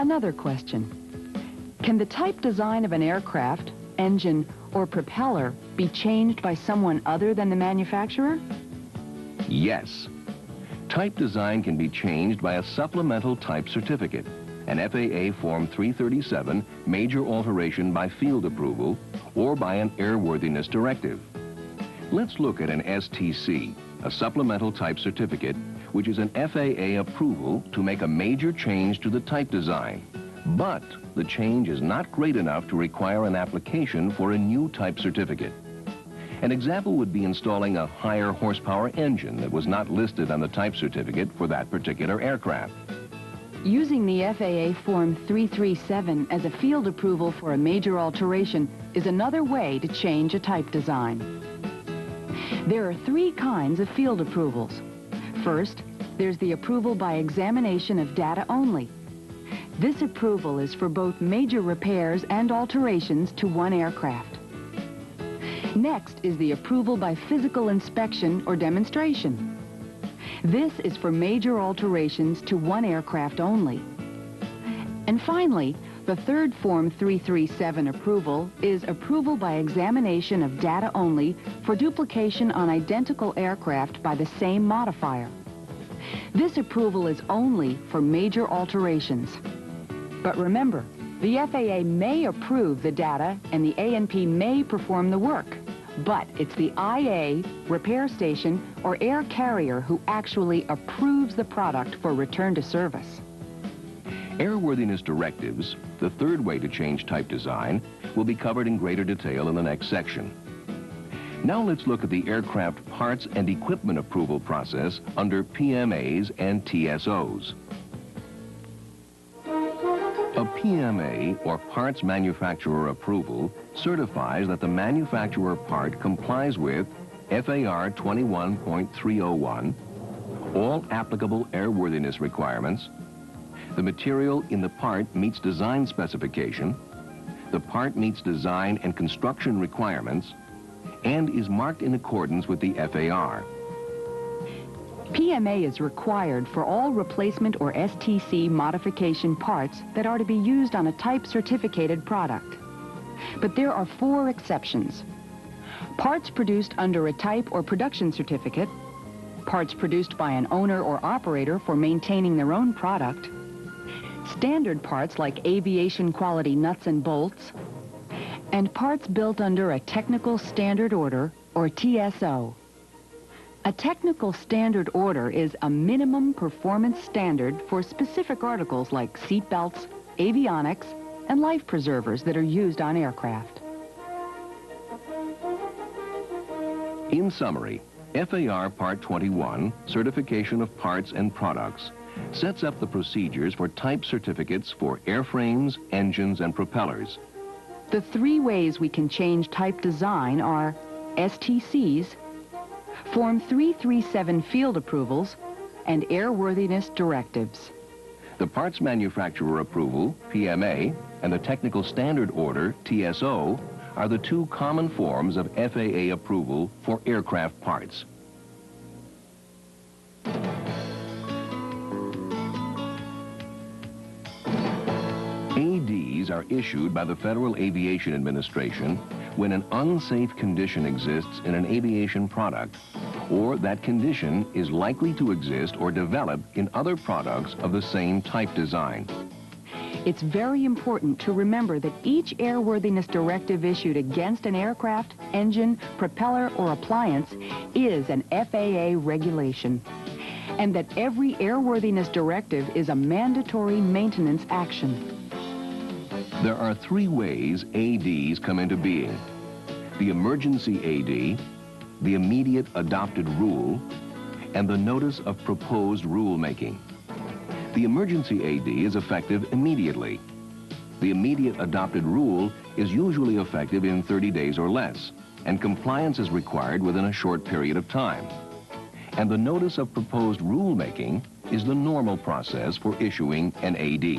Another question. Can the type design of an aircraft, engine, or propeller be changed by someone other than the manufacturer? Yes. Type design can be changed by a supplemental type certificate, an FAA Form 337 major alteration by field approval, or by an airworthiness directive. Let's look at an STC, a supplemental type certificate, which is an FAA approval to make a major change to the type design. But the change is not great enough to require an application for a new type certificate. An example would be installing a higher horsepower engine that was not listed on the type certificate for that particular aircraft. Using the FAA Form 337 as a field approval for a major alteration is another way to change a type design. There are three kinds of field approvals. First, there's the approval by examination of data only. This approval is for both major repairs and alterations to one aircraft. Next is the approval by physical inspection or demonstration. This is for major alterations to one aircraft only. And finally, the third Form 337 approval is approval by examination of data only for duplication on identical aircraft by the same modifier. This approval is only for major alterations. But remember, the FAA may approve the data and the A&P may perform the work, but it's the IA, repair station, or air carrier who actually approves the product for return to service. Airworthiness directives, the third way to change type design, will be covered in greater detail in the next section. Now let's look at the aircraft parts and equipment approval process under PMAs and TSOs. A PMA, or Parts Manufacturer Approval, certifies that the manufacturer part complies with FAR 21.301, all applicable airworthiness requirements, the material in the part meets design specification, the part meets design and construction requirements, and is marked in accordance with the FAR. PMA is required for all replacement or STC modification parts that are to be used on a type certificated product. But there are 4 exceptions. Parts produced under a type or production certificate, parts produced by an owner or operator for maintaining their own product, standard parts like aviation quality nuts and bolts, and parts built under a technical standard order or TSO. A technical standard order is a minimum performance standard for specific articles like seat belts, avionics, and life preservers that are used on aircraft. In summary, FAR Part 21, Certification of Parts and Products, sets up the procedures for type certificates for airframes, engines, and propellers. The 3 ways we can change type design are STCs, Form 337 field approvals, and airworthiness directives. The Parts Manufacturer Approval, PMA, and the Technical Standard Order, TSO, are the 2 common forms of FAA approval for aircraft parts. ADs are issued by the Federal Aviation Administration when an unsafe condition exists in an aviation product, or that condition is likely to exist or develop in other products of the same type design. It's very important to remember that each airworthiness directive issued against an aircraft, engine, propeller, or appliance is an FAA regulation, and that every airworthiness directive is a mandatory maintenance action. There are 3 ways ADs come into being: the emergency AD, the immediate adopted rule, and the notice of proposed rulemaking. The emergency AD is effective immediately. The immediate adopted rule is usually effective in 30 days or less, and compliance is required within a short period of time. And the notice of proposed rulemaking is the normal process for issuing an AD.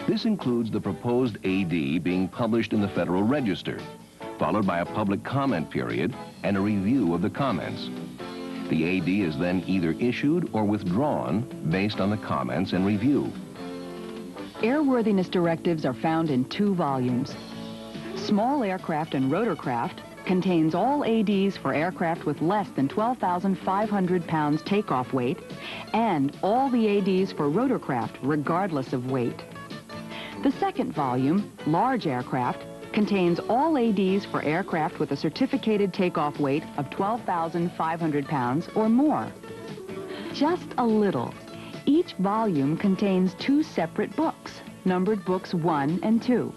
This includes the proposed AD being published in the Federal Register, followed by a public comment period and a review of the comments. The AD is then either issued or withdrawn based on the comments and review. Airworthiness directives are found in 2 volumes. Small Aircraft and Rotorcraft contains all ADs for aircraft with less than 12,500 pounds takeoff weight and all the ADs for rotorcraft regardless of weight. The second volume, Large Aircraft, contains all ADs for aircraft with a certificated takeoff weight of 12,500 pounds or more. Just a little. Each volume contains 2 separate books, numbered books 1 and 2.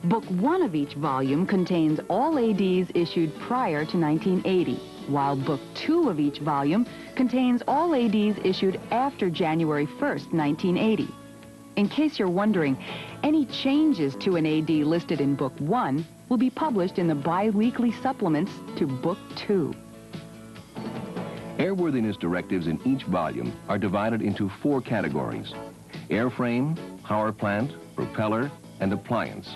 Book 1 of each volume contains all ADs issued prior to 1980, while Book 2 of each volume contains all ADs issued after January 1st, 1980. In case you're wondering, any changes to an AD listed in Book 1 will be published in the bi-weekly supplements to Book 2. Airworthiness directives in each volume are divided into 4 categories: airframe, power plant, propeller, and appliance.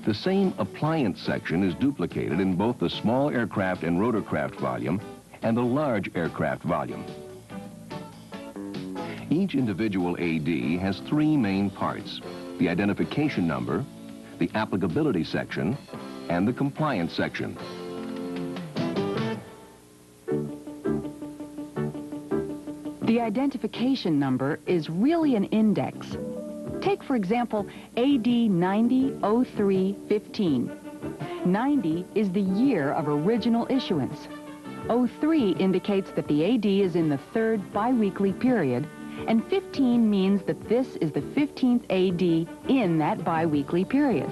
The same appliance section is duplicated in both the small aircraft and rotorcraft volume and the large aircraft volume. Each individual AD has 3 main parts: the identification number, the applicability section, and the compliance section. The identification number is really an index. Take, for example, AD 90-03-15. 90 is the year of original issuance. 03 indicates that the AD is in the 3rd biweekly period, and 15 means that this is the 15th AD in that biweekly period.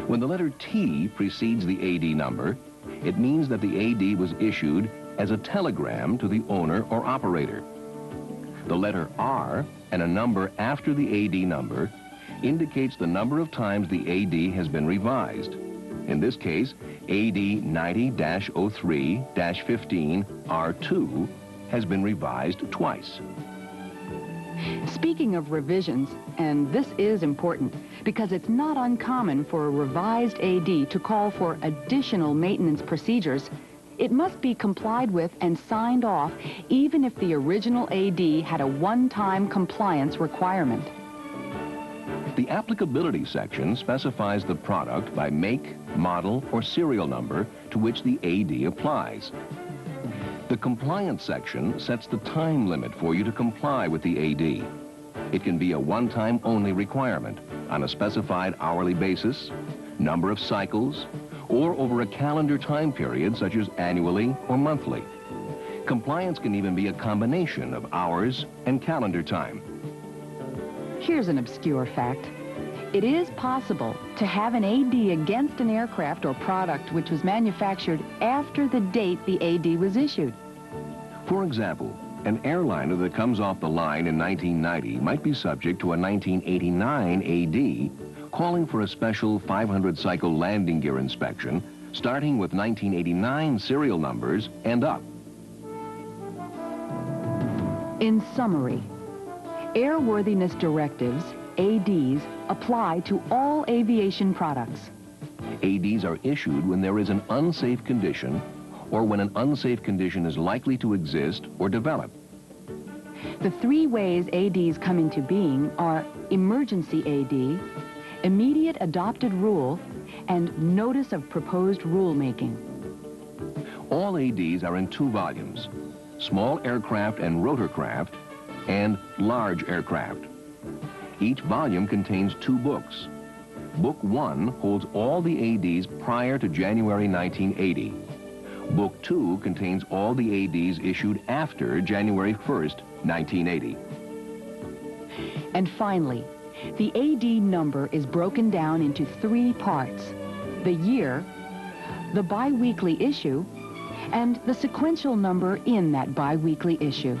When the letter T precedes the AD number, it means that the AD was issued as a telegram to the owner or operator. The letter R and a number after the AD number indicates the number of times the AD has been revised. In this case, AD 90-03-15 R2 has been revised twice. Speaking of revisions, and this is important because it's not uncommon for a revised AD to call for additional maintenance procedures, it must be complied with and signed off even if the original AD had a one-time compliance requirement. The applicability section specifies the product by make, model, or serial number to which the AD applies. The compliance section sets the time limit for you to comply with the AD. It can be a one-time only requirement on a specified hourly basis, number of cycles, or over a calendar time period such as annually or monthly. Compliance can even be a combination of hours and calendar time. Here's an obscure fact. It is possible to have an AD against an aircraft or product which was manufactured after the date the AD was issued. For example, an airliner that comes off the line in 1990 might be subject to a 1989 AD calling for a special 500-cycle landing gear inspection, starting with 1989 serial numbers and up. In summary, airworthiness directives, ADs, apply to all aviation products. ADs are issued when there is an unsafe condition or when an unsafe condition is likely to exist or develop. The 3 ways ADs come into being are emergency AD, immediate adopted rule, and notice of proposed rulemaking. All ADs are in 2 volumes: small aircraft and rotorcraft, and large aircraft. Each volume contains 2 books. Book 1 holds all the ADs prior to January 1980. Book 2 contains all the ADs issued after January 1st, 1980. And finally, the AD number is broken down into 3 parts: the year, the biweekly issue, and the sequential number in that biweekly issue.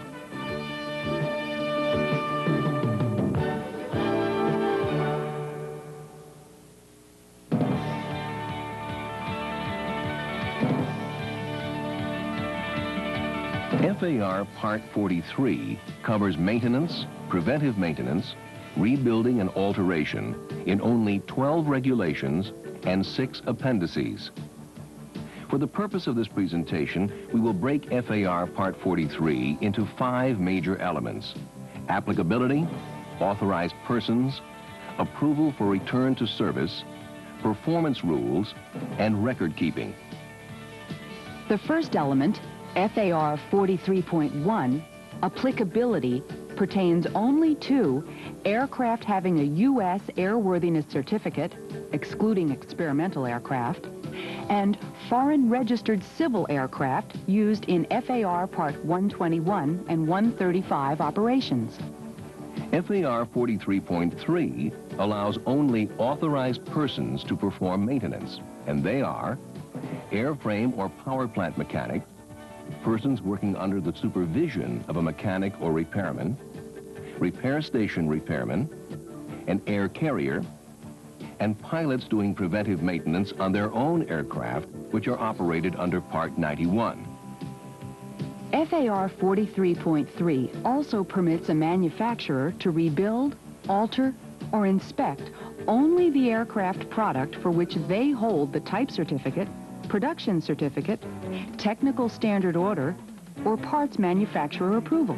FAR Part 43 covers maintenance, preventive maintenance, rebuilding and alteration in only 12 regulations and 6 appendices. For the purpose of this presentation, we will break FAR Part 43 into 5 major elements: applicability, authorized persons, approval for return to service, performance rules, and record keeping. The first element, FAR 43.1, applicability, pertains only to aircraft having a U.S. airworthiness certificate, excluding experimental aircraft, and foreign registered civil aircraft used in FAR Part 121 and 135 operations. FAR 43.3 allows only authorized persons to perform maintenance, and they are airframe or power plant mechanic, persons working under the supervision of a mechanic or repairman, repair station repairman, an air carrier, and pilots doing preventive maintenance on their own aircraft, which are operated under Part 91. FAR 43.3 also permits a manufacturer to rebuild, alter, or inspect only the aircraft product for which they hold the type certificate, production certificate, technical standard order, or parts manufacturer approval.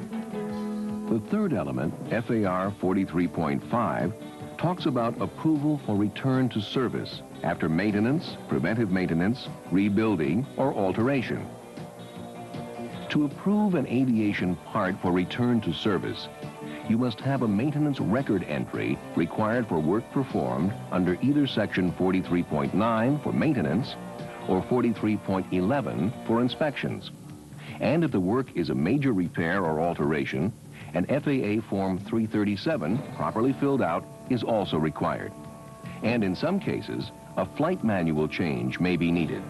The third element, FAR 43.5, talks about approval for return to service after maintenance, preventive maintenance, rebuilding, or alteration. To approve an aviation part for return to service, you must have a maintenance record entry required for work performed under either Section 43.9 for maintenance or 43.11 for inspections. And if the work is a major repair or alteration, an FAA Form 337, properly filled out, is also required. And in some cases, a flight manual change may be needed.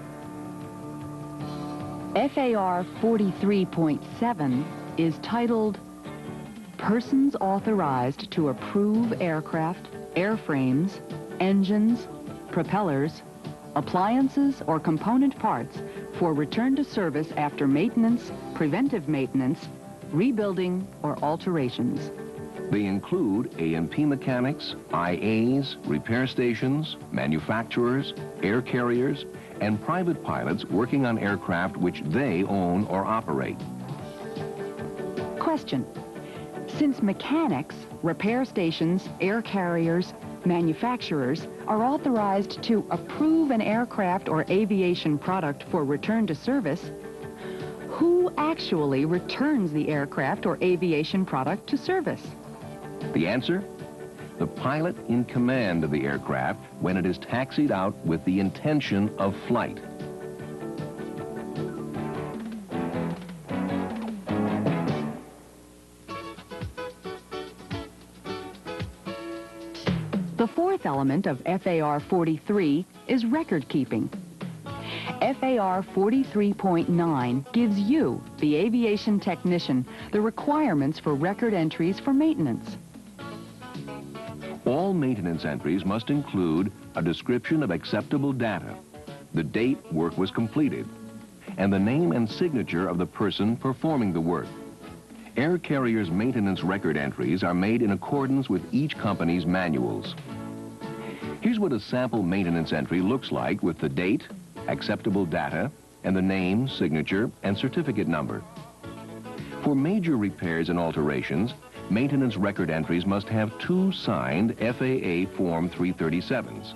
FAR 43.7 is titled Persons Authorized to Approve Aircraft, Airframes, Engines, Propellers, Appliances, or Component Parts for return to service after maintenance, preventive maintenance, rebuilding, or alterations. They include A&P mechanics, IAs, repair stations, manufacturers, air carriers, and private pilots working on aircraft which they own or operate. Question. Since mechanics, repair stations, air carriers, manufacturers are authorized to approve an aircraft or aviation product for return to service, who actually returns the aircraft or aviation product to service? The answer? The pilot in command of the aircraft when it is taxied out with the intention of flight. The fourth element of FAR 43 is record keeping. FAR 43.9 gives you, the aviation technician, the requirements for record entries for maintenance. All maintenance entries must include a description of acceptable data, the date work was completed, and the name and signature of the person performing the work. Air carriers' maintenance record entries are made in accordance with each company's manuals. Here's what a sample maintenance entry looks like with the date, acceptable data, and the name, signature, and certificate number. For major repairs and alterations, maintenance record entries must have two signed FAA Form 337s.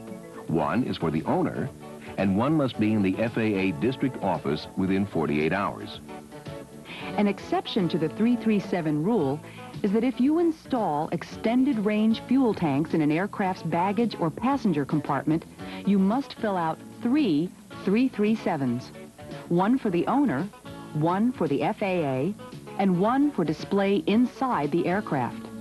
One is for the owner, and one must be in the FAA district office within 48 hours. An exception to the 337 rule is that if you install extended range fuel tanks in an aircraft's baggage or passenger compartment, you must fill out 3 337s, one for the owner, one for the FAA, and one for display inside the aircraft.